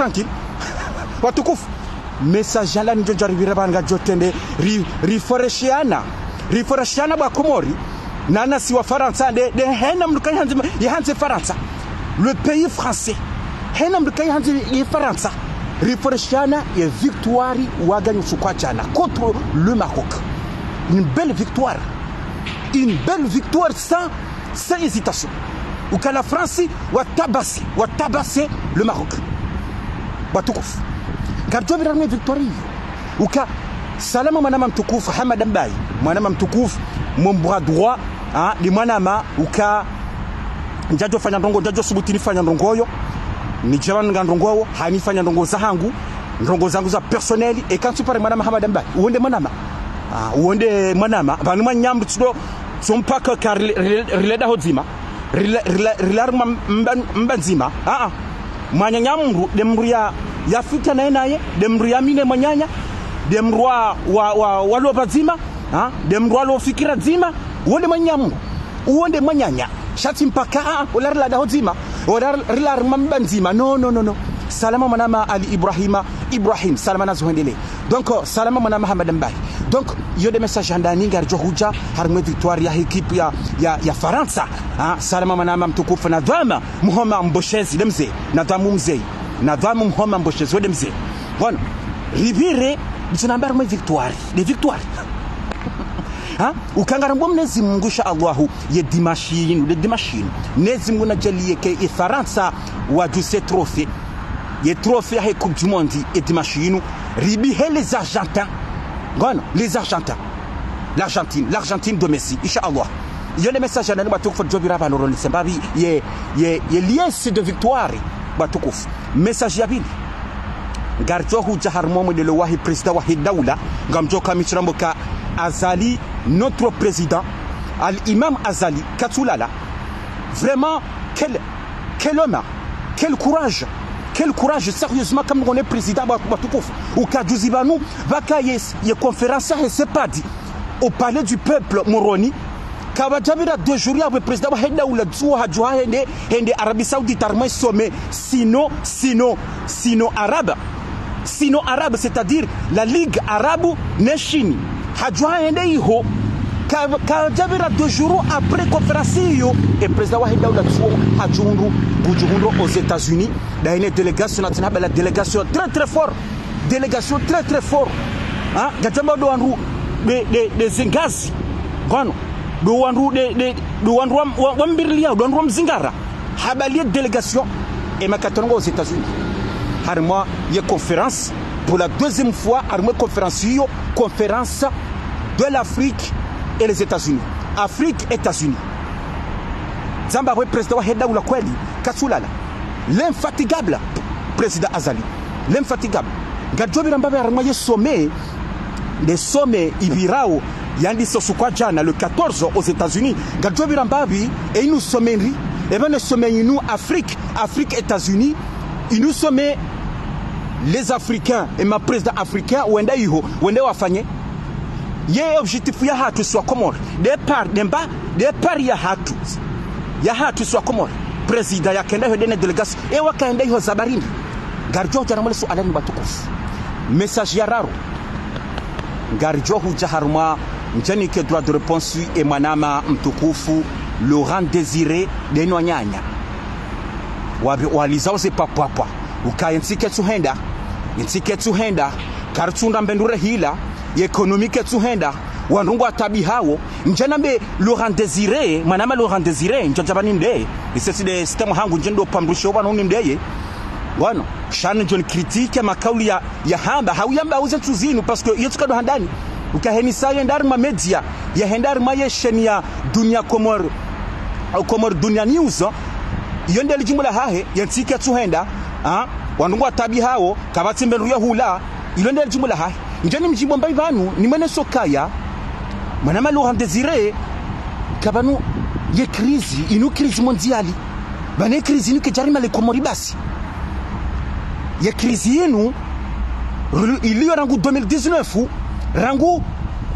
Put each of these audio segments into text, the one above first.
tranquille watukufu message ala njo jaribira banga jotende reforeshiana ba Komori nana si wa Faransa de hena mdukai hanze Faransa le pays français hena mdukai hanze Faransa reforeshiana et victoire waganyo sukwachana contre le Maroc. Une belle victoire sans hésitation. Ou qu'à la France wa tabasser le Maroc. Batoukuf. Gardo birame victoire. Ou qu'à salama manama mtukufu Hamad Mbaye, manama mtukufu mon bras droit, hein, li manama ou qu'à njajo fanya ndongo njajo subutini fanya ndongoyo. Ni jaban ngandongo hani fanya ndongo zangu za personnel et quand tu parles manama Hamad Mbaye uonde manama banu manyambu tsudo sompaka kar rileda hodzima rilar mbanzima manyanyamru demru ya fita naye demru ya mine manyanya demru wa lo bazima demru lo fikira zima uonde manyanya shati mpaka olar la hodzima olar rilar mbanzima no salama manama Ali Ibrahim salama nazohendele donc salama manama Hamad Mbaye donc yo de message ndani ngarjo huja harmwe victoire ya equipe ya Faransa salama manama mtukufu na dhama muhoma mboshezi demze na dhamu mzee na dhamu muhoma mboshezi demze bon rivire tunambar mwe victoire de victoire ukangara mbomnezi Mungu insha Allahu ye dimashini nezi Mungu najalie ke Faransa wajuse trophée ye trophée ya Coupe du Monde et dimashinu ribi les Argentins gono les Argentins l'Argentine de Messi insha Allah yo le message na batukuf jobira banoroni sembabi ye liesse de victoire batukuf message ya bili garjo hu jahar momo de le wahi président wahi daula ngamjo kamichirambo ka Azali notre président Al-Imam Azali Katulala vraiment quel homme quel courage sérieusement comme on est président Batoukov ou Kadjouzibanu vaka ye conférence et c'est pas dit au palais du peuple Moroni kabajabira 2 jours après président henda ou la tsuwa hajwa hende Arabie Saoudite armé sommet sino arabe c'est-à-dire la Ligue Arabe Nation hajwa hende iho kabajabira 2 jours après conférence yo et président henda ou la tsuwa hajundu Bujumbura aux États-Unis dans une délégation nationale la délégation très fort gatamba do andu de zingazi gono do andu wambirlia do andu mzingara habalier délégation et makatongo aux États-Unis harmo ye conférence pour la 2e fois harmo conférence de l'Afrique et les États-Unis Afrique États-Unis Zamba ouais président wa heda ula kweli Katulala l'infatigable président Azali l'infatigable gadjobira mbabe armaye sommet des sommets ibirao yandi sosukwa jana le 14 aux États-Unis gadjobira mbabi et nous sommerie et ben le sommet nous Afrique États-Unis il nous sommet les Africains et ma président africain wenda wafanye ye objectif ya hatu soit Comore départ ya hatu soit Comore président ya kenda hodene délégation et wakaenda hiyo zabarini garjo jaramale su alani batukufu message ya raro garjo hujaharma njani ke droit de réponse et manama mtukufu Laurent Désiré de Nwanyanya walizao se papapa ukayentsike tuhenda kartunda mbendure hila économique tuhenda wanungu atabi hawo njanambe Laurent Désiré manama Laurent Désiré njabani nde isesi de système hangu njendo pamrusho bana unimdeye Bueno, shana John critique makauli ya hamba hauyamba uze tuzinu parce que yetuka do handani ukaheni ndar ma media ya hendar ma yesheni ya dunia Komor dunia news yonde lijumula hahe yantike tuhenda wanungu atabi hawo kabatsimbe ruya hula ilonde lijumula hahe njani mjimbo mbai vanu ni mene sokaya manama Laurent Désiré kabanu ye crise mondiale bane crise inu ke jarima le Komori basi ya crise yenu iliyo rangu 2019 rangu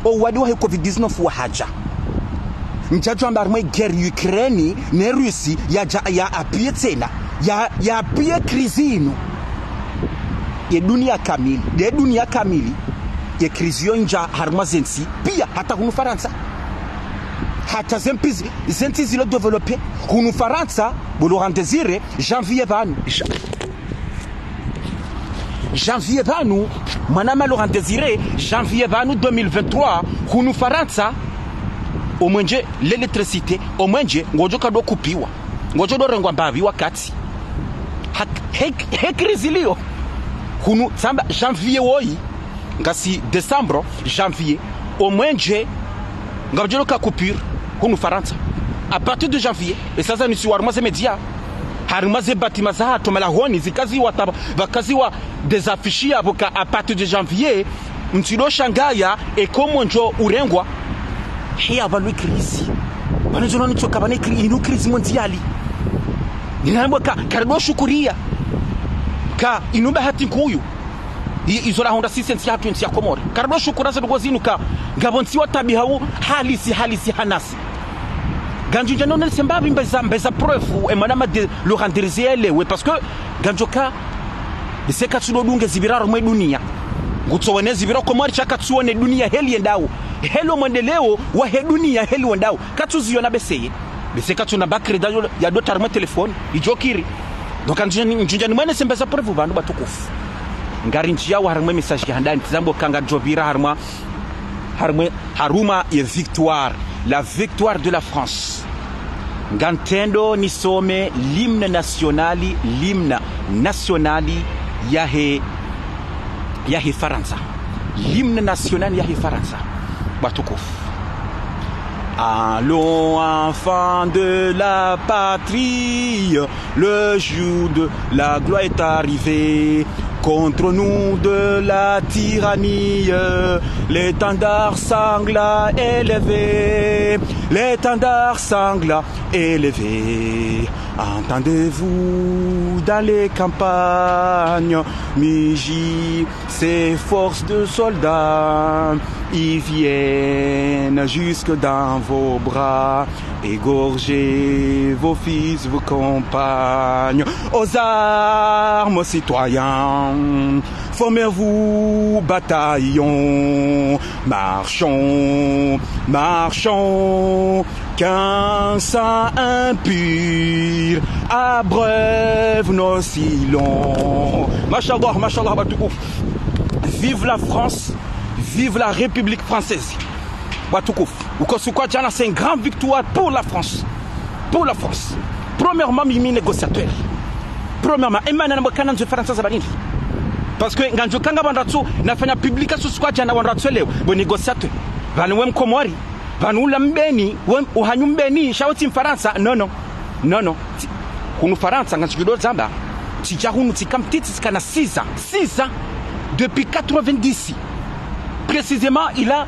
owadi wa COVID-19 wa haja nchacho ambarmwe guerre Ukraine ne Russie ya apie tena ya apie crise yenu ya dunia kamili ya krizio nja harma zensi pia hata hunu Faransa hata zenti zilo develope hunu Faransa bolo randezire janvier vanu manama Laurent Désiré janvier vanu 2023 hunu Faransa omwenje l'électricité omwenje ngojo kado kupiwa ngojo do rengwa mbavi wakati hekrizilio hunu samba janvier woi ngasi décembre janvier omwenje ngabjelo ka coupure hunu Faransa à partir de janvier et sasa ni siwarma ze media harma ze batima za hato malahoni zikazi wa bakazi wa desafishia boka à partir de janvier mtilo shangaya e komonjo urengwa hiya balu crise banazo nani choka bane crise mondiali ninamboka kardo shukuria ka inuba hati kuyu izola honda sisensi hatu nsi ya Komori kardo shukura za dogozinuka gabonsi watabi hau halisi hanasi ganjunja non semba mbeza preuve e manama de Laurent Désiré we parce que ganjoka de katsudo dunge zibiraro mwe dunia ngutsoone zibiro Komori chakatsuone dunia heli endao helo mwendeleo wa dunia heli wendao katuziona beseye katuna bakri dayo ya dotarma telefone ijokiri donc njunja ni mwene sembeza preuve bandu batukufu ngari njia wa harma message handani tizambo kanga jobira haruma et victoire, la victoire de la France. Ngantendo nisome l'hymne nationali yahe Faransa. L'hymne national yahe Faransa. Batukouf. Allons enfants de la patrie, le jour de la gloire est arrivé. Contre nous de la tyrannie, l'étendard sanglant élevé, Entendez-vous dans les campagnes mugir ces forces de soldats, ils viennent jusque dans vos bras, égorger vos fils, vos compagnes. Aux armes, citoyens, formez-vous, bataillons, marchons, qu'un sang impur abreuve nos sillons. Machallah, Batouk. Vive la France, vive la République française. Batoukouf. C'est une grande victoire pour la France. Pour la France. Premièrement, mimi négociateur. Premièrement, Emmanuel Mokana de France Zabanini. Parce que quand kanga bandatsu nafanya publication squad jana bandatsu leo bo négociateur. Vanwem Komori, vanula mbeni, uhanyu mbeni shauti Mfaransa. Non. Hunu Faransa nganchikido zamba. Tija hunu tikamtiti sikana 6 ans depuis 90. Précisément, il a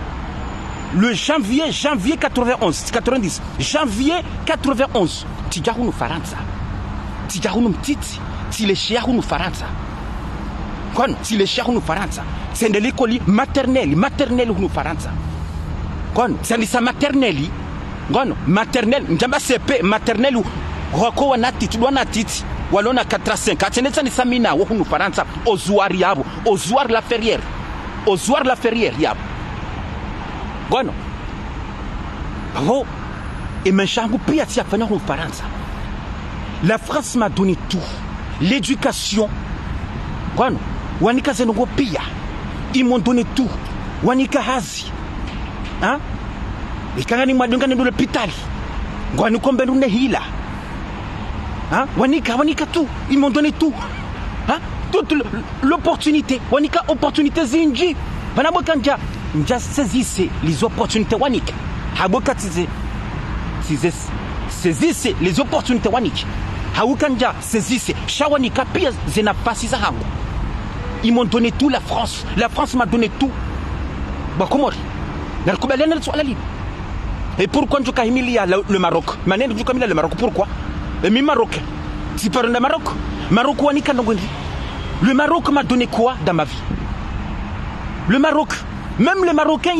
le janvier 90. Janvier 91. Tija hunu Faransa. Tija hunu mtiti. Tileshia hunu Faransa. Kwano tileshia hunu Faransa. Sende l'école maternelle hunu Faransa. Kwano sende sa maternelle. Kwano maternelle njamba CP maternelle roko wanati tudwa natiti. Walona 4-5 atenetsa ni samina wo hunu Faransa ozuari yabo ozuari la ferrière yabo gono ho et meshangu pia tia fanya hunu Faransa. La France m'a donné tout, l'éducation gono wanika zenongo pia ils m'ont donné tout wanika hazi hein ikangani mwadungane ndo l'hôpital ngwani kombe ndune hila. Hein? Wanika tout, ils m'ont donné tout. Hein? Toute l'opportunité. Wanika opportunité zinji. Panabokanja, nja saisissez les opportunités wanika. Haboka saisissez les opportunités wanika. Haukanja saisissez. Shawanika pia zena pasi za hangu. Ils m'ont donné tout la France. La France m'a donné tout. Bakomori. Narkubalena le swala libre. Et pourquoi tu kahimilia le Maroc? Manen tu kahimilia le Maroc pourquoi? Et mi Marocain, si par le Maroc, le Maroc m'a donné quoi dans ma vie? Le Maroc, même les Marocains,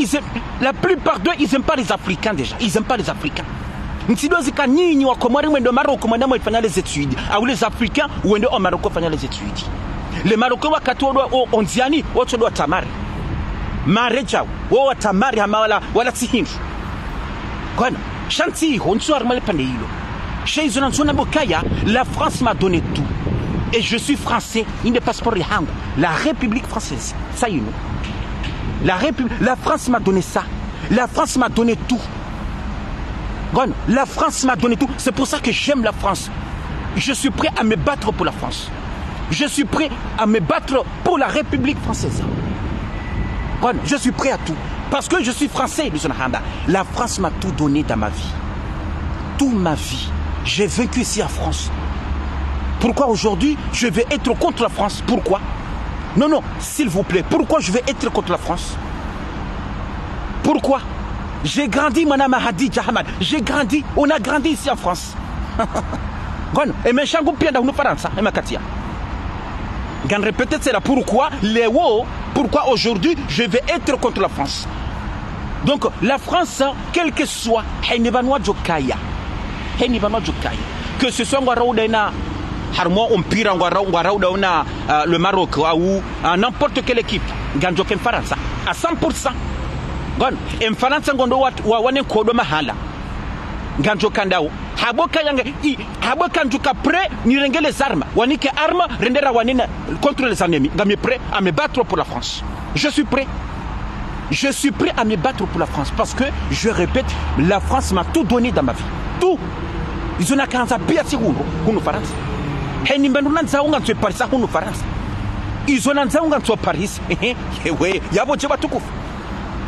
la plupart d'eux, ils n'aiment pas les Africains déjà. Ils n'aiment pas les Africains. Si vous avez des Maroc, les études, ou les Africains, ou au Maroc, les études. les Marocains wakati onziani wote do tamari mareja wo tamari hama wala tihindu kwana chanti honso armale paneilo chez zonazona bokaya la France m'a donné tout et je suis français il ne passe pas rien la République française ça y est la France m'a donné ça la France m'a donné tout la France m'a donné tout c'est pour ça que j'aime la France je suis prêt à me battre pour la France je suis prêt à me battre pour la République française je suis prêt à tout parce que je suis français la France m'a tout donné dans ma vie toute ma vie j'ai vécu ici en France pourquoi aujourd'hui je vais être contre la France pourquoi non s'il vous plaît pourquoi je vais être contre la France pourquoi j'ai grandi Madame Hadija Hamad j'ai grandi on a grandi ici en France et mes chango pienda nous France et ma katia peut-être c'est là pourquoi pourquoi aujourd'hui je vais être contre la France donc la France quel que soit que ce soit harmo umpira ngwarauna le Maroc ou n'importe quelle équipe ganjo kem France à 100% en France ngondo wane kodo mahala ganjo kandao haboka njuka prêt ni renge les armes wanike armes rendera wanina contre les ennemis ngami prêt à me battre pour la France je suis prêt à me battre pour la France parce que je répète la France m'a tout donné dans ma vie tout ils ont kanza pia si hunu France heni mbenduna nzaunga ntwe Paris hunu France ils ont nzaunga ntwe Paris yewe yabo je batukufu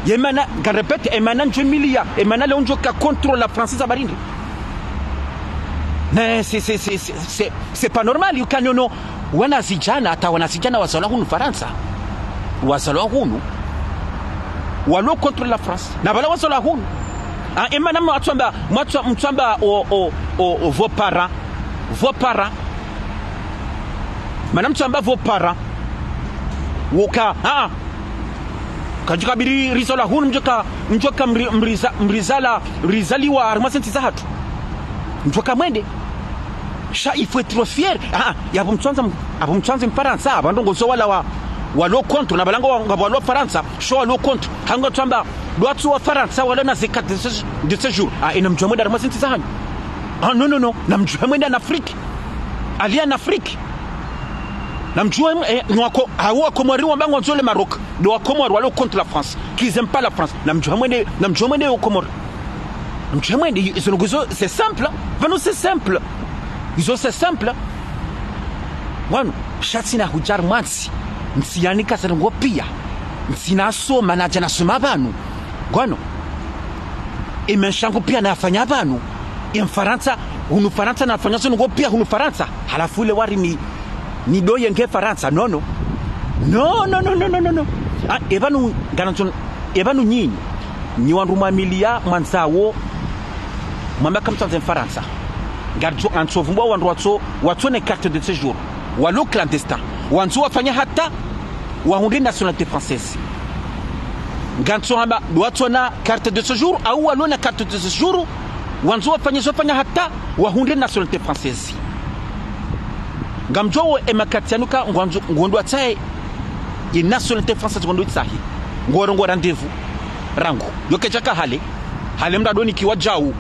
yemana ga répète emana njemilia emana leonjo ka contrôle la France zabarindi mais c'est pas normal ukanono wanazijana hata wanazijana wazalo hunu France wazalo hunu walo contre la France na bala wazalo hunu emana mtamba vos parents madame mtamba vos parents woka kajikabiri risola hunu mjoka mrizaliwa armasenti za hatu mjoka mwende sha il faut être fier yabo mtwanza mfaransa abandongo so walo contre na balango walo faransa sho walo contre hanga twamba doatsu wa faransa wala na zekat de ce jour ina mjomwe armasenti za hanu non na mjomwe en Afrique ali en Afrique na mjomwe nwako hawa komori wambango nzole Maroc do komori walo contre la France qu'ils aiment pas la France na mjomwe au komori c'est simple c'est simple c'est simple shatsina hujar mansi msiani kasana ngopia msina soma na jana soma banu imenshangu pia nafanya banu imfaransa unufaransa nafanya sio ngopia unufaransa halafu ile wari ni doye nge Faransa no ebanu garanton ebanu nyinyi ni wanduma milia mwanzawo mwamba kamtanze Faransa garjo ansovumba wandwatso watone carte de séjour walo clandestin wanzo wafanya hata wahundi nationalité française ganzo hamba watona carte de séjour au walo na carte de séjour wanzo wafanya hata wahundi nationalité française gamjo emakatianuka ngondwa tsae i nationalité française ngondwa tsahi ngoro rendez-vous rango yokechaka hale mradoni kiwa jau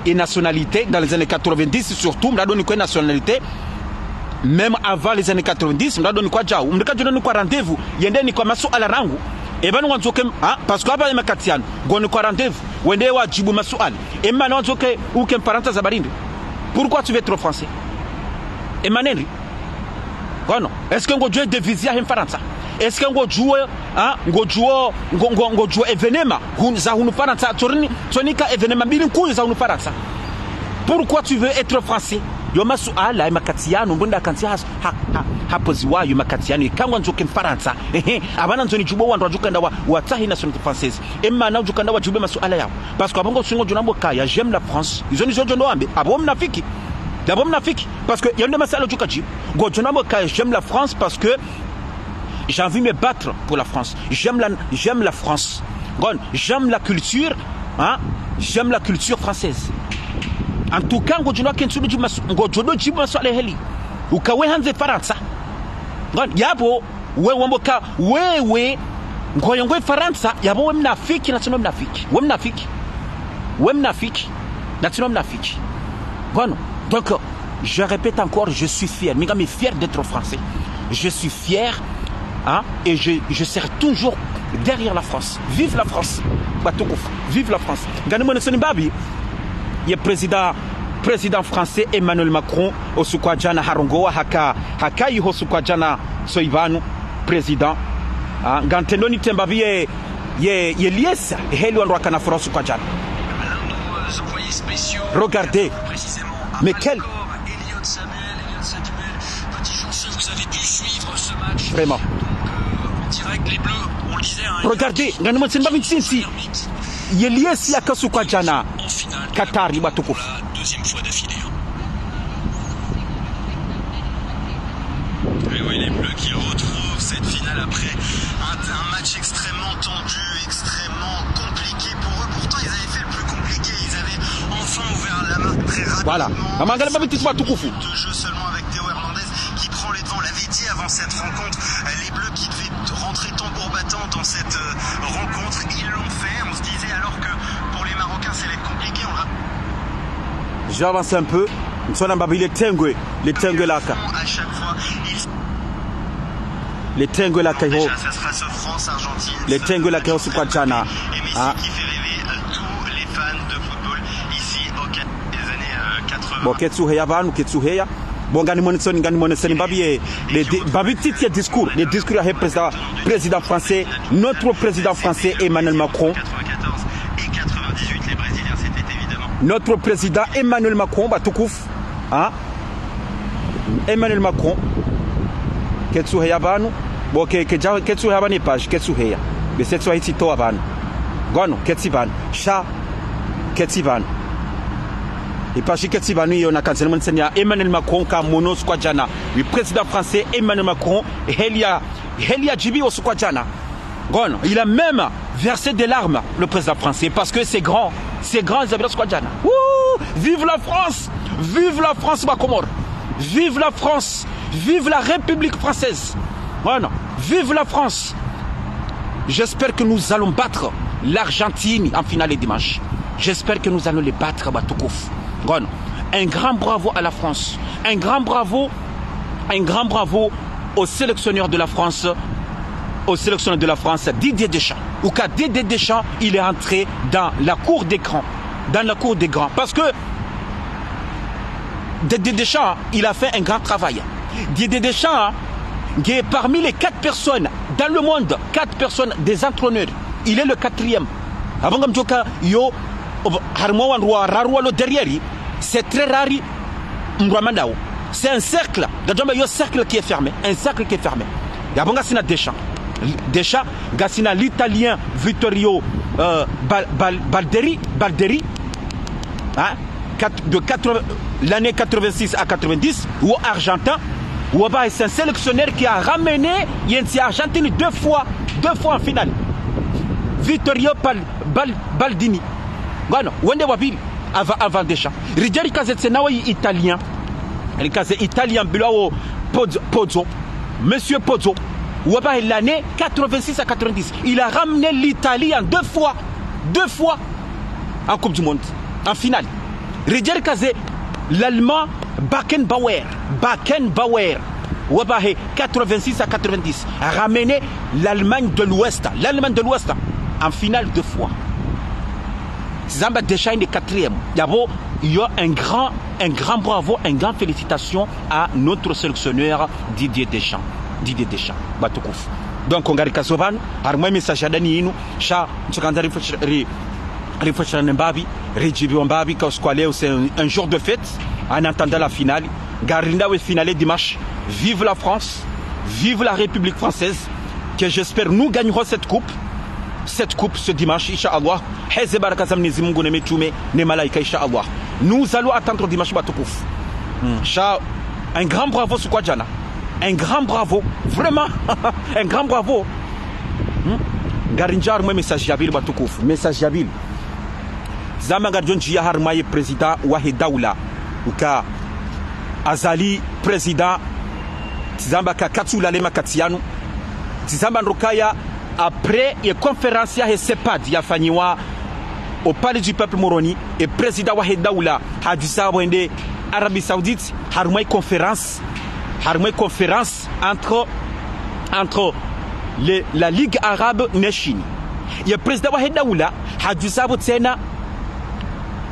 et nationalité dans les années 90 surtout mradoni kwa nationalité même avant les années 90 mradoni kwa jau mdikajona kwa rendez-vous yendeni kwa masuala rangu ebanu wanzoke parce que hapa emakatiano ngoni kwa rendez-vous wende wajibu masuala emana wanzoke uke mparanta za barindi pourquoi tu veux être français emanenri est-ce que ngojue devizia en Faransa est-ce que ngojue ngojue événement za hunu Faransa tonika événement bili nkulu za hunu Faransa pourquoi tu veux être français yoma suala makatiano mbunda kantia hapo ziwayo makatiano kangwa njoke Faransa abana nzoni jubo wandu wajukanda wa tahi nationalité française emma na wajukanda wajube masuala yao parce que abongo singo junambo kaya j'aime la France ils ont dit jojo ndoambe abo mnafiki d'abord mnafiki parce que yonde masala jukaji go junambo kaya j'aime la France parce que j'ai envie de me battre pour la France j'aime la France j'aime la culture j'aime la culture française en tout cas ngojuno kensudu ngojodo jibu maswala heli ukawe hanze Faransa yabo we wamboka wewe ngoyongwe Faransa yabo we mnafiki na tino mnafiki we mnafiki na tino mnafiki. Bon, donc je répète encore, je suis fier, mais fier d'être français. Je suis fier, hein, et je serai toujours derrière la France. Vive la France. Vive la France. Ganimone Sonimbabi, il y a président français Emmanuel Macron au Sukwadjana Harongoa haka iho Sukwadjana Soivanu président. Gantenoni Tembabi ye liesa heli wanroaka na France Sukwadjana. Regardez. Mais quel vraiment. En direct, les Bleus, on le disait. Regardez, il y a lié si à Kasukwadjana, Qatar, il va tout coup. Deuxième fois d'affilée. Et oui, les Bleus qui retrouvent cette finale après un match extrêmement tendu, extrêmement compliqué pour eux. Pourtant, ils avaient fait le plus compliqué. Ils avaient enfin ouvert la main très rapidement. Voilà. De jeu seulement avec Théo Hernandez qui prend les devants. On l'avait dit avant cette rencontre, les Bleus qui devaient rentrer tambour battant dans cette rencontre, ils l'ont fait. On se disait alors que pour les Marocains, ça allait être compliqué. J'avance un peu. Les Tengue là. À chaque fois, les Tengue là. déjà, ça sera ce France-Argentine. Les Tengue là qui Sukwadjana. Et Messi qui fait rêver tous les fans de football ici au Qatar des années 80. Bon, Ketsuheya. Bon, Ganimone Babi, Babi Titi discours, les discours du président français, notre président français Emmanuel Macron. 94 et 98, les Brésiliens, c'était évidemment. Notre président Emmanuel Macron, Batokouf, hein? Emmanuel Macron, Ketsuheya Banu, bon, Ketsuheya Banu page, Ketsuheya, mais cette fois ici, Toa Banu, Gono, Ketsiban, Cha, Ketsiban. Et pas chez Ketsibanu, on a cancellé Emmanuel Macron, comme Mono Squadjana, le président français Emmanuel Macron, Helia Djibi au Squadjana. Il a même versé des larmes, le président français, parce que c'est grand, Isabelle Squadjana. Vive la France, Bakomor. Vive la France, vive la République française. Voilà. Vive la France. J'espère que nous allons battre l'Argentine en finale et dimanche. J'espère que nous allons les battre, Batoukouf. Un grand bravo à la France. Un grand bravo au sélectionneur de la France. Didier Deschamps. Ou qu'à Didier Deschamps, il est entré dans la cour des grands. Parce que Didier Deschamps, il a fait un grand travail. Didier Deschamps, qui est parmi les 4 personnes dans le monde, 4 personnes des entraîneurs. Il est le 4e. Avant que yo derrière, c'est très rare. C'est un cercle. Un cercle qui est fermé. Il y a Deschamps, l'italien Vittorio Balderi, hein, de l'année 86 à 90, ou argentin. C'est un sélectionneur qui a ramené l'Argentine deux fois en finale. Vittorio Baldini. Bueno, wende wabil avant Deschamps. Rijari kazetse nawa italien. Elle kaze italien bilao Pozzo. Monsieur Pozzo. Waba l'année 86 à 90. Il a ramené l'Italie en deux fois en Coupe du Monde, en finale. Rijari kaze l'Allemand Beckenbauer. Waba 86 à 90 a ramené l'Allemagne de l'Ouest en finale 2 fois. Zamba Deschamps est 4e. D'abord, il y a un grand bravo, une grande félicitation à notre sélectionneur Didier Deschamps. Batokouf. Donc, on garde Kasovan, Armoy message à Dani, Cha, Tchakandari Mbabi, Rijibi Mbabi, c'est un jour de fête en attendant la finale. Garinda est finale dimanche. Vive la France, vive la République française, que j'espère nous gagnerons cette coupe ce dimanche, Inch'Allah. Nous allons attendre dimanche Batokouf. Un grand bravo Sukwadjana. Un grand bravo, vraiment, un grand bravo. Garinjar, moi, message Jabil Batokouf, message Jabil. Zamagadjon Jihar Maye, président Wahid Daoula, ou Azali, président tizamba kakatula lema katianu tizamba ndokaya après une conférence ya CEPAD yafanyiwa au palais du peuple Moroni et président wa Daoula hadisa wende Arabie Saoudite harmoi conférence entre la Ligue Arabe Nation. Le président wa Daoula hadisa tena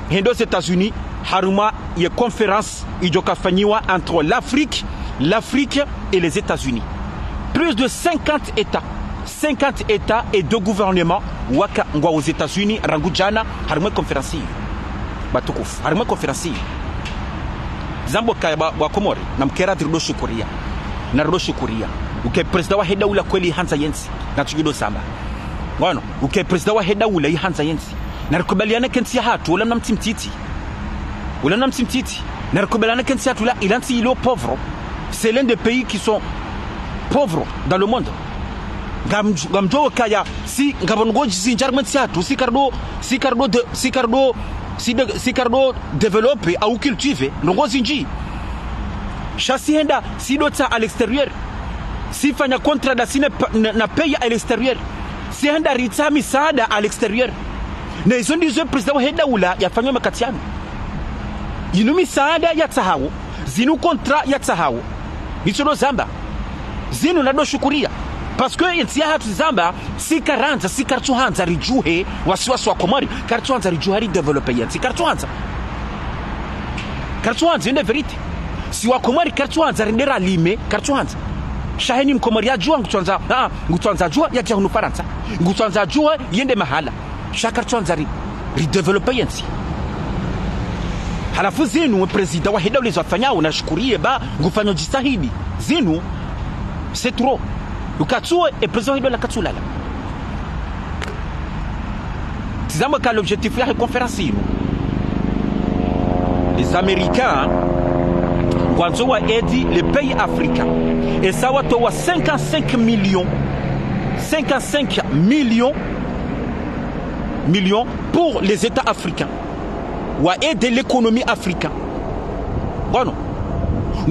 hendo États-Unis haruma une conférence ijokafanyiwa entre l'Afrique et les États-Unis. Plus de 50 États et 2 gouvernements waka ngwa aux États-Unis rangujana harumwe konferensi batukufu harumwe konferensi zambo kaya wa Komori na mkera dirdo shukuria uke president wa Daoula kweli hanza yensi na tugido samba ngono uke president wa Daoula yi hanza yensi na rikubaliana kensi ya hatu wala namtimtiti na rikubaliana kensi ya tula ilanti ilo pauvre. C'est l'un des pays qui sont pauvres dans le monde. Gamjo kaya si ngabongoji si jarment siatu si cardo développer ou cultiver ngozi nji chassi henda si dota à l'extérieur si fanya contrat da sine na paye à l'extérieur si henda rita misada à l'extérieur na hizo ndizo president wa Daoula yafanywa makatiano yinu misada ya tahawu zinu contrat ya tahawu nicho zamba zinu nado shukuria parce que intia hatu zamba si karanza si kartuhanza rijuhe wasiwasi wa Komori kartuhanza rijuhe ri developer yanti kartuhanza inde verite si wa Komori kartuhanza rindera lime kartuhanza shaheni mkomori ya jua ngutuanza jua ya jahunu faransa ngutuanza jua yende mahala shakartuhanza ri developer yanti halafu zinu president wa Daoula zafanya unashukurie ngufanyo jistahidi zinu c'est trop ukatsuwe et président de la katsulala tizama ka l'objectif ya conférence les Américains kwanzo wa aide les pays africains et ça wa to wa 55 millions pour les États africains wa aider l'économie africaine. Bon,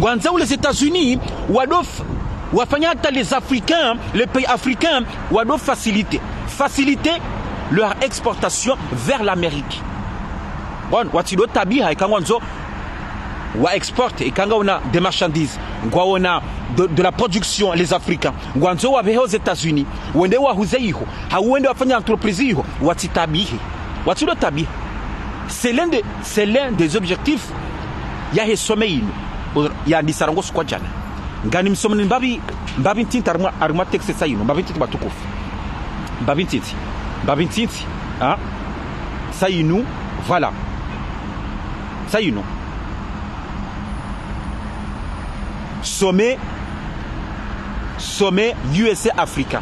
kwanza les États-Unis wadof wafanyata les Africains, les pays africains wadof faciliter leur exportation vers l'Amérique. Bon, watido tabiha ikangwanzo wa exporte ikanga una des marchandises ngwa ona de la production les Africains ngwanzo wa aux États-Unis wende wa huzeiho hauende wafanya entreprise hiyo watitabihi watido tabiha. C'est l'un des objectifs ya he sommeil ya disarango kwa jana ngani msomeni mbabi ntinta arma texte sayino mbabi ntinti batukufu mbabi ntinti hein sayino voilà sayino sommet USA Africa.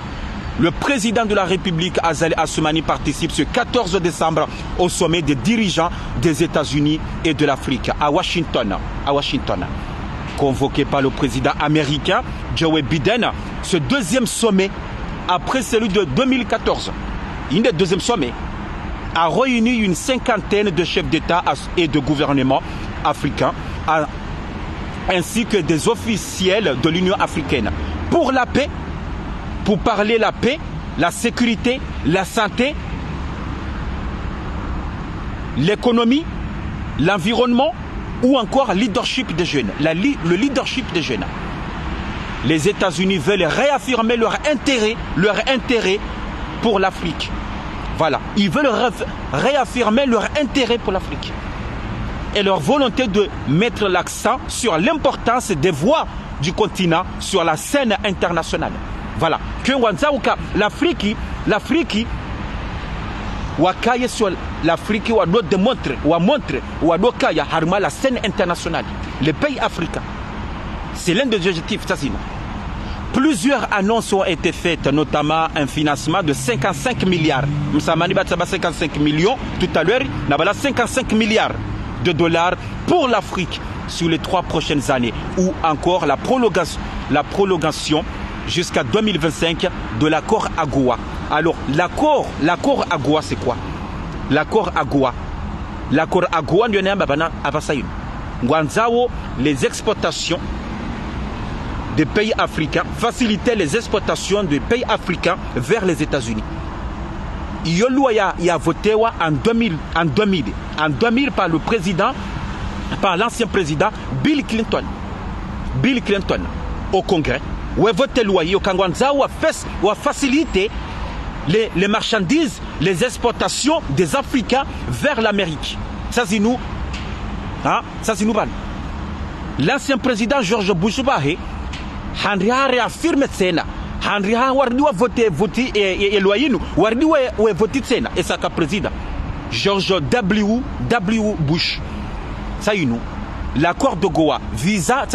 Le président de la République Azali Assoumani participe ce 14 décembre au sommet des dirigeants des États-Unis et de l'Afrique à Washington. Convoqué par le président américain Joe Biden, ce deuxième sommet, après celui de 2014, un des deuxièmes sommets, a réuni une cinquantaine de chefs d'État et de gouvernement africains, ainsi que des officiels de l'Union africaine pour la paix, pour parler la paix, la sécurité, la santé, l'économie, l'environnement ou encore le leadership des jeunes. Le leadership des jeunes. Les États-Unis veulent réaffirmer leur intérêt pour l'Afrique. Voilà, ils veulent réaffirmer leur intérêt pour l'Afrique et leur volonté de mettre l'accent sur l'importance des voix du continent sur la scène internationale. Voilà, que l'Afrique wakaye sur l'Afrique ou doit démontrer ou montrer ou doit kaya harma la scène internationale. Les pays africains, c'est l'un des objectifs. Plusieurs annonces ont été faites, notamment un financement de 55 milliards. Nous sommes 55 millions tout à l'heure, nous avons 55 milliards de dollars pour l'Afrique sur les 3 prochaines années, ou encore la prolongation jusqu'à 2025 de l'accord AGOA. Alors, l'accord AGOA, c'est quoi? L'accord AGOA, les exportations des pays africains, faciliter les exportations des pays africains vers les États-Unis. Yolua y a voté en 2000 par le président, par l'ancien président Bill Clinton au Congrès. Où est voté loi au Kangwanza où a facilité les marchandises, les exportations des Africains vers l'Amérique. Ça c'est nous. Hein? Ça c'est nous. L'ancien président George Bush Henry a réaffirmé ça. Henry a voté et loi nous voté ça et ça qu'a président George W. Bush. Ça y nous. L'accord de Goa visa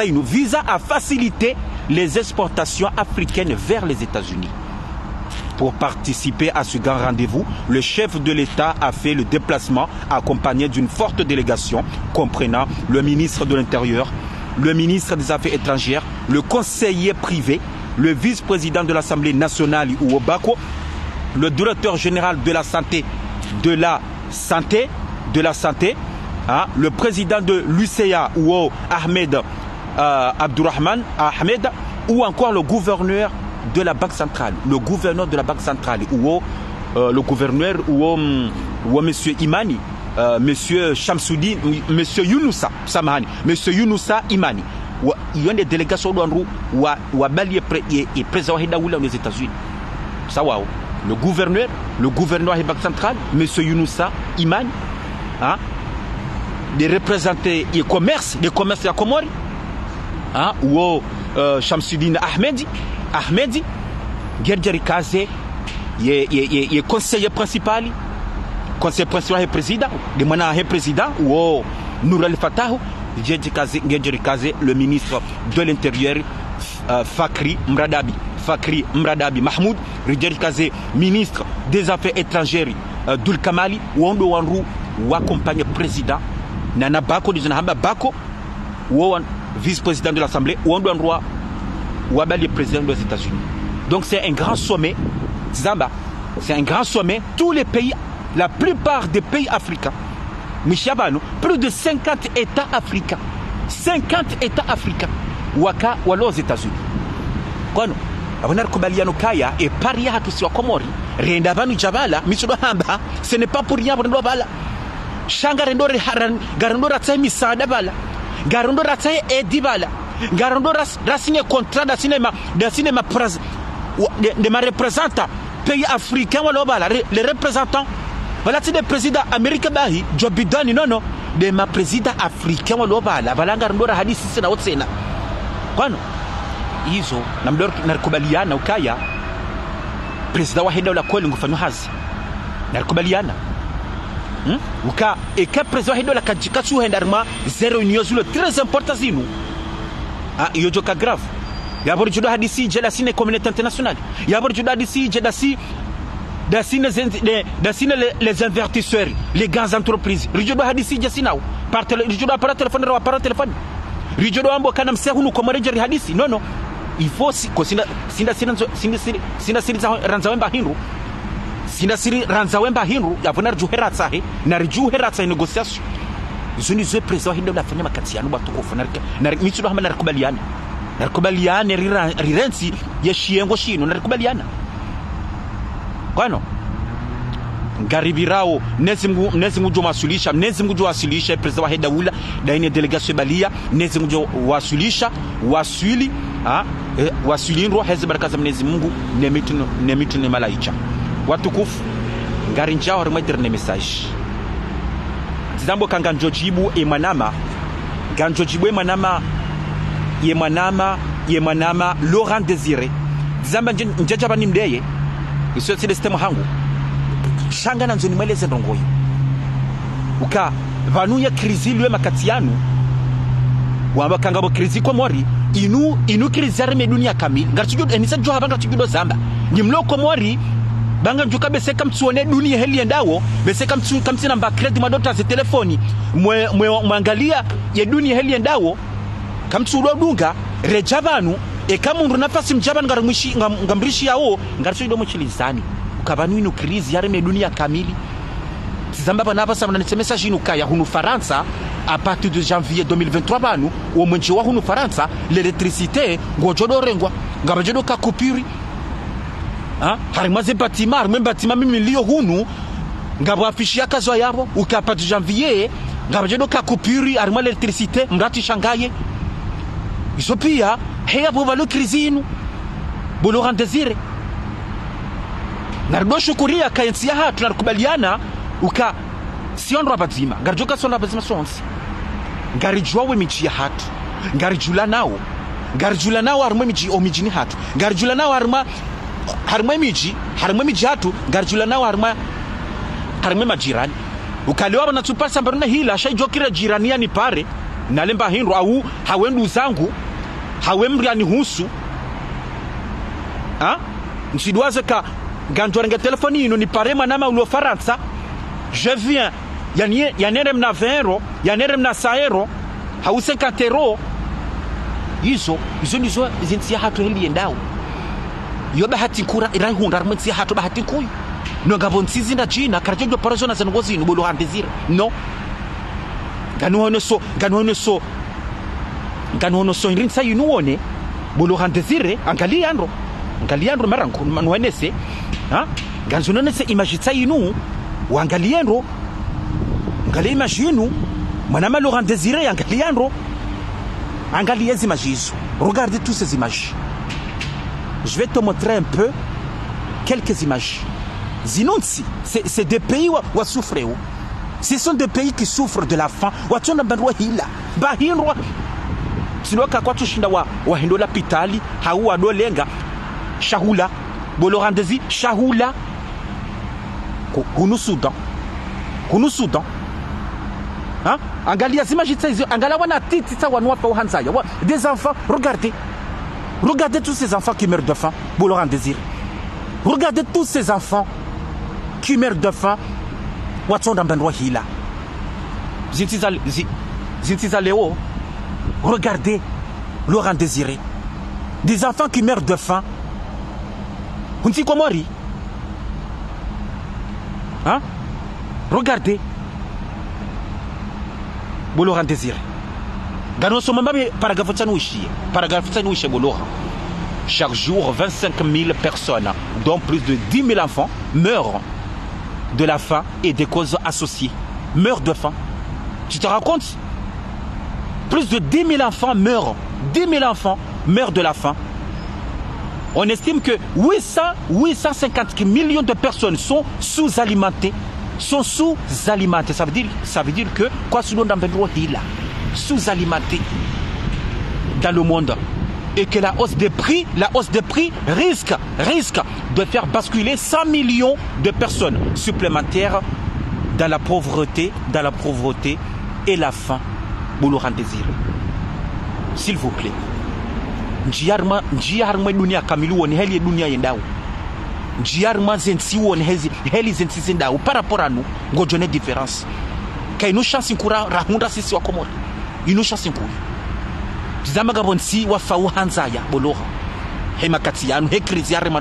a facilité les exportations africaines vers les États-Unis. Pour participer à ce grand rendez-vous, le chef de l'État a fait le déplacement accompagné d'une forte délégation comprenant le ministre de l'Intérieur, le ministre des Affaires étrangères, le conseiller privé, le vice-président de l'Assemblée nationale Ouobako, le directeur général de la santé, hein, le président de l'UCA ou Ahmed Abdurrahman Ahmed, ou encore le gouverneur de la Banque centrale, ou le gouverneur ou monsieur Imani, monsieur Shamsoudi, monsieur Younoussa Samahani, monsieur Younoussa Imani. Il y a des délégations ou président aux États-Unis. Ça wow. Le gouverneur de la Banque centrale, monsieur Younoussa Imani, hein, des représentants des commerces de la Comore, hein, ou Shamsuddin Ahmedi, Gergeri Kaze, il est conseiller principal et président, de mon président, ou Nourel Fatahu, Gergeri Kaze, le ministre de l'Intérieur, Fakri Mradabi Mahmoud, Gergeri Kaze, ministre des Affaires étrangères, Dul Kamali, Wando Wanru, ou accompagne le président, Nana Bako, Bako, ou vice-président de l'Assemblée, ou le président des États-Unis. Donc c'est un grand sommet, Zamba, c'est un grand sommet. Tous les pays, la plupart des pays africains, Michabano, plus de 50 États africains, 50 États africains, waka walo aux États-Unis. Kwano, abonar kubaliano kaya et paria hatusiwa Komori, renda banu jabala, michudo hamba, ce n'est pas pour rien pour bala. Shanga rendore haran, garandora tsai misada bala, garandora tsai edibala. Garandora signé contrat de cinéma de ma représentant pays africain les représentants voilà c'est des présidents américains bahi Joe Biden non de ma président africain voilà garandora hadisi sina wotsena kwano hizo namdor narikubaliana ukaya président wa heda la kweli ngufanywa hazi narikubaliana uka eka président heda la kajikasu hendarma zero union zule très important zinu. Ah, il y a cas grave. Il y a beaucoup de hadisi, j'ai la ciné communauté internationale. Il y a beaucoup de hadisi, j'ai les investisseurs, les grandes entreprises. Il y a hadisi, j'ai sinao. Par téléphone, par téléphone. Il y a ambo kanam sehunu komare jeri hadisi. Non. Il faut sina ranzawemba hinru. Sina siri ranzawemba hinru. Ya vonar juheratsa he. Na juheratsa négociation. Zuni zwe président hinde la fanya makatiano batukufu na mitsudo hama narikubaliana rirensi ya shiengo shino narikubaliana kwano ngaribirao nezi mgujo wasulisha président wa heda wula da ine delegation balia nezi mgujo wasulisha waswili waswilindro hezi barakaza mnezi Mungu nemitu ne malaicha watukufu ngarinjao harimaitere ne message Zambo kanganjojibu emanama yemanama Laurent Désiré zamba njajaba ni mdeye isio tsile sistema hangu shanga na nzoni mweleze ndongoyo uka vanu ya krizi lwe makatianu wamba kangabo krizi kwa mori inu krizi arme dunia kamili ngarchujo enisa jo habanga chujo zamba ni mloko mori banga njuka bese kamtuone dunia heli endawo bese kamtsi namba credit madota za telefoni mwangalia ya dunia heli endawo kamtsudo dunga rejabanu ekamundu nafasi mjaba ngamrishi yao ngarchujo mochilizani ukabanu inu krizi yareme dunia kamili tizamba bana ba samana nitse message inukaya hunu Faransa à partir de janvier 2023 banu au mwenje wa hunu Faransa l'électricité ngojodo rengwa ngabajodo ka coupure harimaze bâtiment harimo bâtiment mimilio hunu ngabo afishia kazo yabo uka partir de janvier ngabajodo ka coupure harimo l'électricité mrati shangaye iso pia heya bovalo crisinu bolo rendezire nardo shukuria kayensi ya hatu tunakubaliana uka siondo abazima ngarijoka sona abazima sonsi ngarijwa we michi ya hatu ngarijula nao harimo miji omijini hatu ngarijula nao harimo miji hatu ngarijula nao harimo majirani ukalewa bana tupasa mbaruna hila shaijokira jirani yani pare nalemba hindu au hawendu zangu hawemri ani husu nsidwaze ka ganjwarenga telefoni ino ni pare manama ulo Faransa je viens yanere mna 20 euro yanere mna 100 euro hau 50 euro izo nizo zintia hatu heli endao yo bahati kura irahunda armtsia hatu bahati kuyu no ngabonsizi na China karajojo parasona zangozi ino bolo handezira no ganuone so inrinsa yinuone bolo handezire angaliandro maranko manuenese ganzunonese imagitsa yinu wangaliendro ngali imaginu manama lo handezire angaliandro angaliezi images. Regardez toutes ces images. Je vais te montrer un peu quelques images. Zinunsi, c'est des pays où souffrent. Ce sont des pays qui souffrent de la faim. Watona bandwa hila. Bahinwa. Siloka kwa tushinda wa hindola pitali, hawa do lenga. Shahula. Bolo rendezi Shahula. Hunu Soudan. Hein? Angalia zimajitsa hizo, angala wana titisa wanwa pa uhanzaya. Des enfants, regardez. Regardez tous ces enfants qui meurent de faim. Bolo rendezi. Regardez tous ces enfants qui meurent de faim. Watsonda bandwa hila. Zintiza Léo. Regardez Laurent Désiré. Des enfants qui meurent de faim. Hunti Komori. Hein? Regardez. Laurent Désiré. Gano somambabe paragraphe ushie Laurent. Chaque jour, 25 000 personnes, dont plus de 10 000 enfants, meurent de la faim et des causes associées. Meurent de faim. Tu te rends compte? Plus de 10 000 enfants meurent. 10 000 enfants meurent de la faim. On estime que 850 millions de personnes sont sous-alimentées. Ça veut dire que quoi sous-alimentés dans le monde. Et que la hausse des prix risque de faire basculer 100 millions de personnes supplémentaires dans la pauvreté et la faim. Laurent Désiré. S'il vous plaît. Njiarma dunia kamilu woni heli dunia yendao. Njiarma zensi woni heli zensi zendao. Par rapport à nous, ngojone différence. Kay nous chance nkura rahunda sisi wakomori. Inu chance nkura. Tizama gabonsi wa fawu hanzaya boloha. Hema kati yanu he krizi yarima.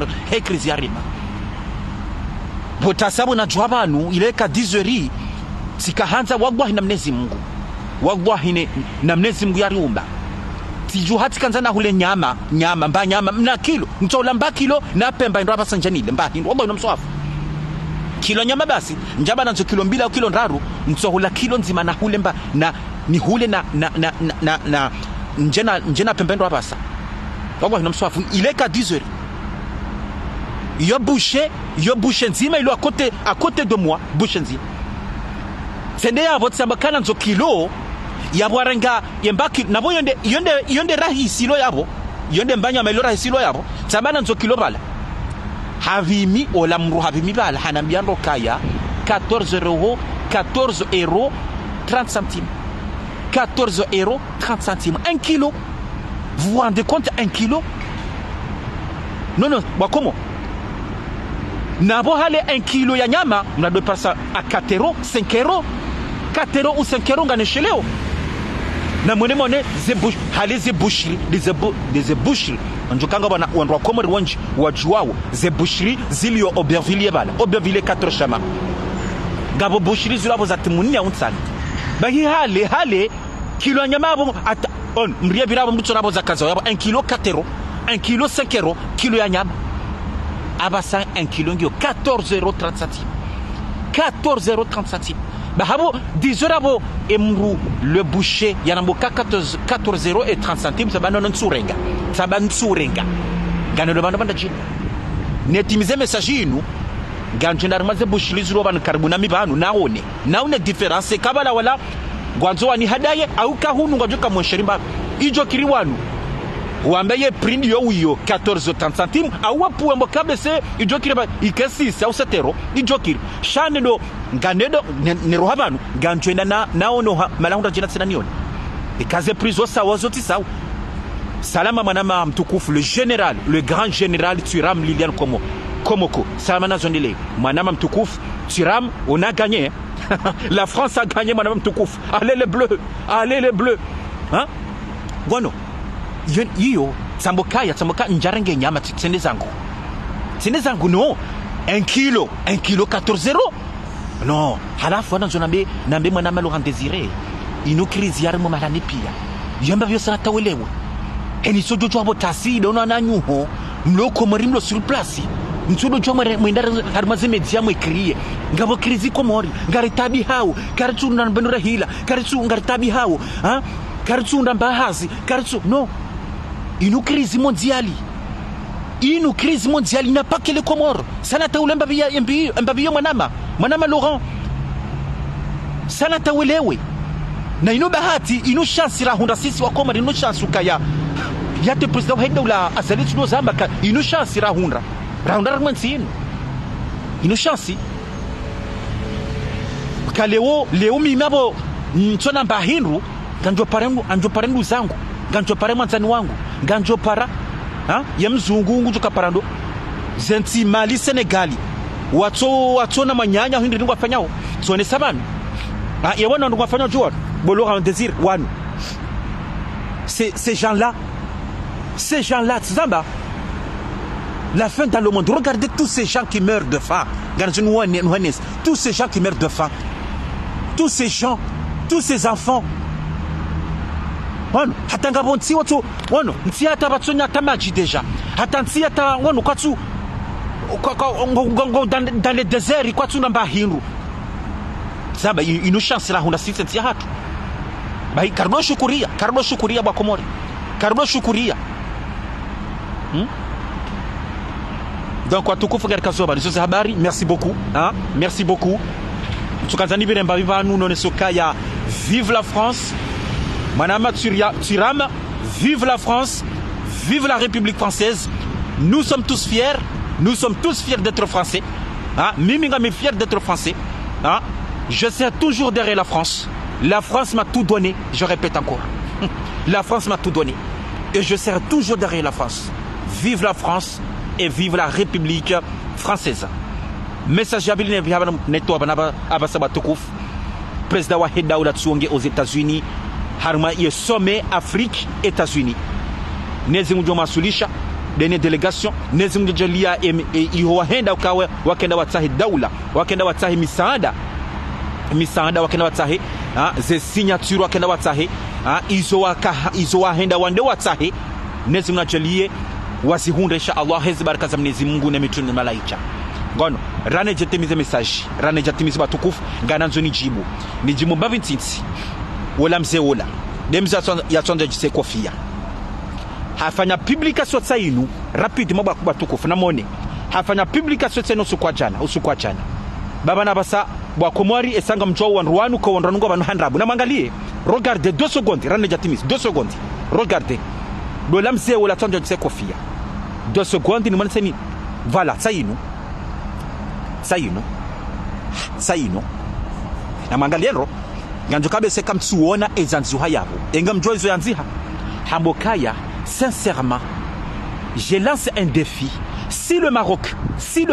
Botasabu na jwabanu ileka 10h sika hanza wagwa hina mnezi Mungu. Wagwa hine na mnezi Mungu yariumba. Tiju hati kanzana hule nyama mna kilo mtola mba kilo na pemba ndo hapa sanjanile mba hindo wamba unamsoafu kilo nyama basi njaba nanzo kilo 2 au kilo 3 mtohula kilo nzima na hule mba na ni hule na njena pemba ndo hapa sa wamba unamsoafu ileka 10h yo boucher nzima ilo à côté de moi boucher nzima sende ya vote samba kana nzo kilo yabwarenga yembaki nabo yonde rahisilo yabo yonde mbanya melo rahisilo yabo sabana nzo kilo bala havimi ola mru havimi bala hanambiando kaya 14 euros 30 centimes 14 euros 30 centimes 1 kilo. Vous vous rendez compte? 1 kilo? Non comment nabo hale 1 kilo ya nyama mnado pasa à 4 euros 5 euros 4 euros ou 5 euros ngane sheleo na mone ze boucherie njokanga bana wandwa komori wanji wajuwao ze boucherie zilio Aubervilliers bala Aubervilliers 4 chama gabo bushirizi labo zatimuni ya unsani bahi hale kilo nyama abo on mriye birabo mutso labo zakaza yabo 1 kilo 4 euros 1 kilo 5 euros kilo ya nyama abasa 1 kilo ngio 14 euros 30 centimes 14 euros 30 centimes bahabo 10 euros abo emru le boucher yanamboka 14 euros et 30 centimes sabano ntsurenga gano le banda jini netimize message inu ganjo ndarmaze bushilizi roba karibuna mibanu naone difference kabala wala gwanzo wani hadaye au kahunu ngajoka monsherimba ijo kiri wanu wambaye prix yo wiyo 14 centimes au wapu mbo kabese ijo kiri ba ikesi au setero ijo kiri shane do nganedo ne rohabanu ganjo enda naono malahunda jina tsina nione ikaze prizo sawa zoti sawa salama manama mtukufu le grand général Thuram Lilian Komoko salama zondile manama mtukufu Thuram on a gagné la France a gagné manama mtukufu allez les bleus hein gono yiyo samboka njarenge nyama tsene zangu no 1 kilo 14 euros non halafu wana zonambe manama Laurent Désiré ino crise yarmo malani pia yamba vyo sana tawelewe eni sojo chwa tasi dona nanyuho mloko marimlo sur place mtsudo chwa mwendara harmaze media mwekriye ngabo krizi komori ngaritabi hawo karitsu nanbendura hila karitsu ngaritabi hawo ha karitsu ndambahazi karitsu no inu crise mondiale n'a pas que les Comores sana tawulemba mbabiyo manama Laurent sana tawelewe na ino bahati ino chance la hunda sisi wa Komori ino chance ukaya yate president wa henda azali tuno zamba ka ino chance la hunda rangmansi ino chance ka leo mimabo ntona mbahinru ganjo parengu zangu ganjo pare mwanzani wangu ganjo para ya mzungu ngujuka parando zenti Mali Senegali wato na manyanya hindi ndingwa fanyao tsone sabami ya wana ndingwa fanyao juwa Laurent Désiré wanu ces gens-là tsamba la faim dans le monde regardez tous ces gens qui meurent de faim tous ces gens qui meurent de faim tous ces enfants wanu hata ngabo nti watu wanu nti hata batsonya tamaji deja hata nti hata wanu kwatsu dans les déserts kwatsu namba hinru saba ino chance la hunda sisi nti hatu bai kardo shukuria ba Komori kardo shukuria donc watukufu katika zoba nizo habari merci beaucoup tukazani biremba bivanu none sokaya vive la France Manama Thuram, vive la France, vive la République française. Nous sommes tous fiers d'être français. Miminga m'est fier d'être français. Je serai toujours derrière la France. La France m'a tout donné, je répète encore. La France m'a tout donné. Et je serai toujours derrière la France. Vive la France et vive la République française. Message Jabiline Neto Abasaba Toukouf, président Waheda Oulatsuonge aux États-Unis. Harma ye sommet Afrique États-Unis nezimu joma sulisha dene delegation nezimu jalia iho henda ukawe wakenda watahi daula wakenda watahi misaada wakenda watahi ze signature wakenda watahi izo wahenda wande watahi nezimu jalie wasihunda insha Allah hezi baraka za Mwenyezi Mungu na mitume malaika ngono rane jetimize message rane jetimize batukufu gananzo nijibu babi ntiti wala mzee wala demza ya tsonde jise kofia hafanya publication tsainu rapide moba kuba tukufu na mone hafanya publication tseno usukwa jana baba na basa bwa Komori esanga mchwa wa Rwanu ko ndranungo banu handrabu na mangalie regardez 2 secondes rane jatimis 2 secondes regardez do la mzee wala tsonde jise kofia 2 secondes ni mwanseni voilà tsainu na mangalie ro ganjo kabese kamtsuona ezanzuha yabo engam joizo yanziha hambokaya sincèrement je lance un défi si le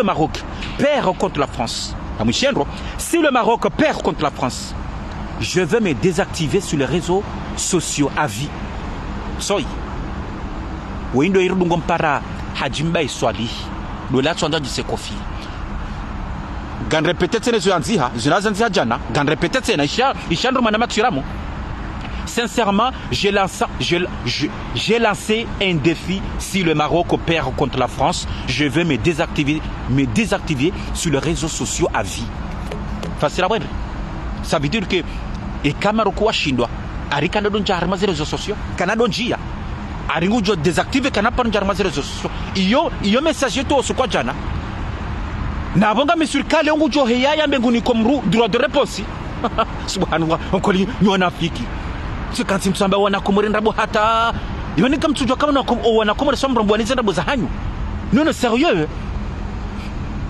Maroc perd contre la France si le Maroc perd contre la France je vais me désactiver sur les réseaux sociaux à vie soy windo irudungo mpara hajimba iswali dola tsonda jise kofi gan répéter tena zo anziha zinazanziha jana gan répéter tena ishandro mana matsiramo. Sincèrement, j'ai lancé un défi. Si le Maroc perd contre la France, je vais me désactiver sur les réseaux sociaux à vie. Facile à voir. Ça veut dire que et Maroc wa shindwa ari kana don jarma les réseaux sociaux kana don jia ari ngujo désactiver kana pas jarma les réseaux sociaux iyo message to so kwa jana na bonga misurikale ngujo heya ya mbenguni komru droit de réponse. Subhanallah, on nyona fiki sikansi msamba wana kumurenda bo hata yoni kamtujwa kama na wana kumure sombro mbwani zenda bo za hanyu non sérieux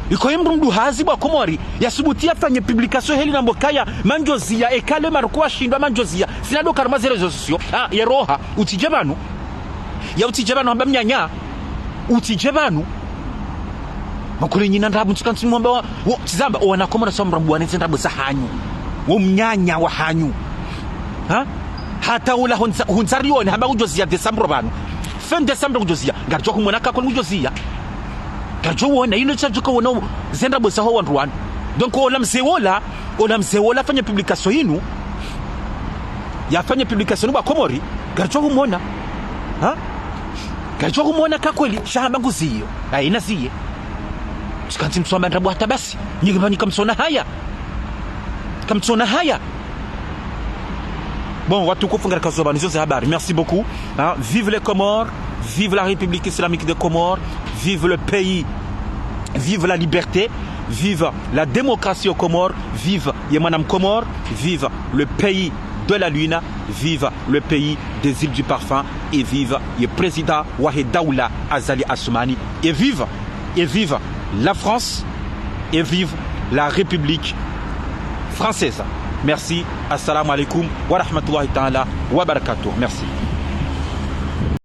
iko mrundu hazi bwa komori yasubutia fanye publication heli na mbokaya manjozia ekale marukwa shindwa manjozia sinado karma zero sociaux ya roha utijebanu ya utijebanu amba mnyanya utijebanu makuri nyina ndabu tsikansi mwamba tizamba wana komore sombro mbwani zenda bo za hanyu wo mnyanya wa hanyu hata ula hunzarioni hamba ujozia Desember banu fin Desember ujozia garjo kumona ka kon ujozia garjo wona ino chajuka wona zenda bosa ho wandu donc ola msewola fanya publication yinu yafanya publication ba komori garjo kumona garjo kumona ka kweli shamba nguziyo aina siye sikanti msoma ndabu hata basi nyingi kamsona haya. Bon, merci beaucoup. Vive les Comores, vive la République islamique des Comores, vive le pays, vive la liberté, vive la démocratie aux Comores, vive Yemanam Comores, vive le pays de la Lune, vive le pays des îles du parfum et vive le président Wahed Daoula Azali Assoumani et vive la France et vive la République française. Merci. Assalamu alaikum wa rahmatullahi ta'ala wa barakatuh. Merci.